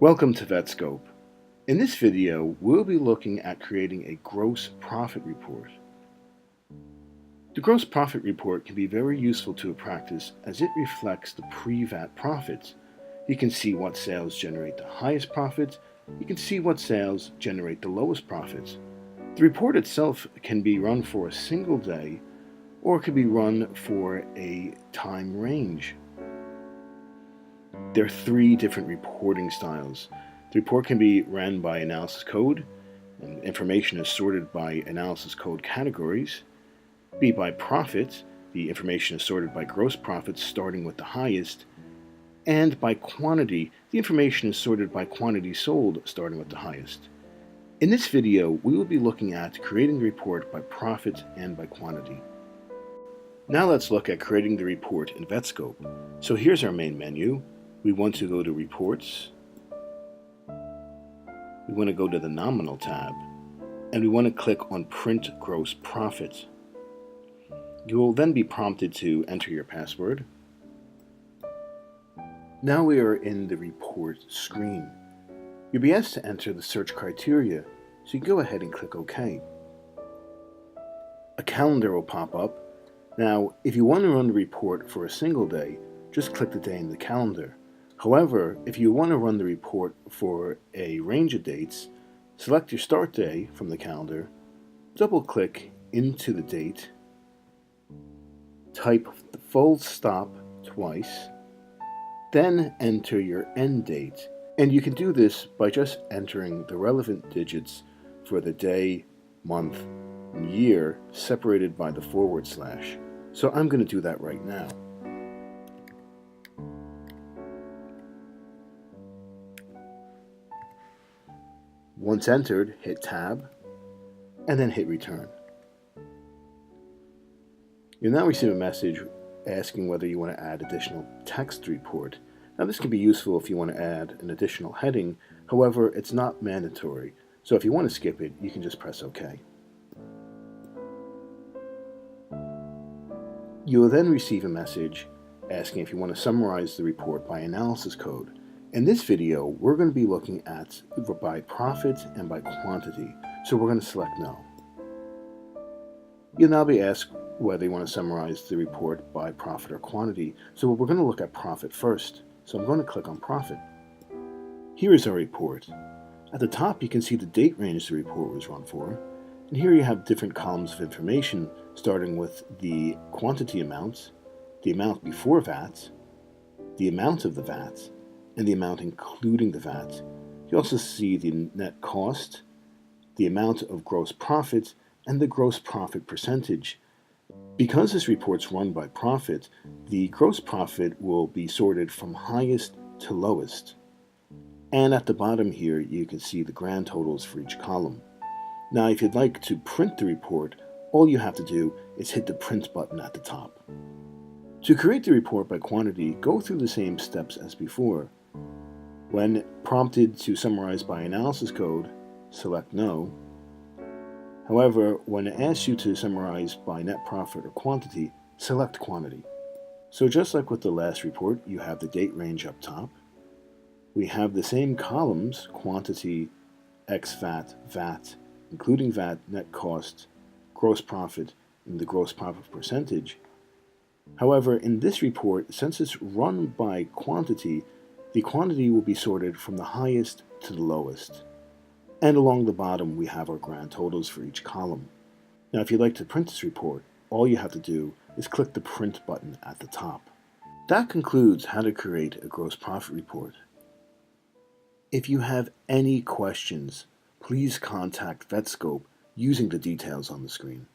Welcome to VetSCOPE. In this video, we'll be looking at creating a gross profit report. The gross profit report can be very useful to a practice as it reflects the pre-VAT profits. You can see what sales generate the highest profits. You can see what sales generate the lowest profits. The report itself can be run for a single day or it could be run for a time range. There are three different reporting styles. The report can be ran by analysis code, and information is sorted by analysis code categories. B by profit, the information is sorted by gross profits starting with the highest. And by quantity, the information is sorted by quantity sold starting with the highest. In this video, we will be looking at creating the report by profit and by quantity. Now let's look at creating the report in VetSCOPE. So here's our main menu. We want to go to Reports, we want to go to the Nominal tab, and we want to click on Print Gross Profit. You will then be prompted to enter your password. Now we are in the report screen. You'll be asked to enter the search criteria, so you can go ahead and click OK. A calendar will pop up. Now, if you want to run the report for a single day, just click the day in the calendar. However, if you want to run the report for a range of dates, select your start day from the calendar, double-click into the date, type the full stop twice, then enter your end date. And you can do this by just entering the relevant digits for the day, month, and year separated by the /. So I'm going to do that right now. Once entered, hit Tab, and then hit Return. You'll now receive a message asking whether you want to add additional text to the report. Now this can be useful if you want to add an additional heading, however, it's not mandatory, so if you want to skip it, you can just press OK. You will then receive a message asking if you want to summarize the report by analysis code. In this video, we're going to be looking at by profit and by quantity, so we're going to select No. You'll now be asked whether you want to summarize the report by profit or quantity, so we're going to look at profit first. So I'm going to click on Profit. Here is our report. At the top, you can see the date range the report was run for, and here you have different columns of information, starting with the quantity amount, the amount before VAT, the amount of the VAT, and the amount including the VAT. You also see the net cost, the amount of gross profit, and the gross profit percentage. Because this report's run by profit, the gross profit will be sorted from highest to lowest. And at the bottom here, you can see the grand totals for each column. Now, if you'd like to print the report, all you have to do is hit the print button at the top. To create the report by quantity, go through the same steps as before. When prompted to summarize by analysis code, select No. However, when it asks you to summarize by net profit or quantity, select quantity. So just like with the last report, you have the date range up top. We have the same columns, quantity, ex-VAT, VAT, including VAT, net cost, gross profit, and the gross profit percentage. However, in this report, since it's run by quantity, the quantity will be sorted from the highest to the lowest. And along the bottom, we have our grand totals for each column. Now, if you'd like to print this report, all you have to do is click the print button at the top. That concludes how to create a gross profit report. If you have any questions, please contact VetSCOPE using the details on the screen.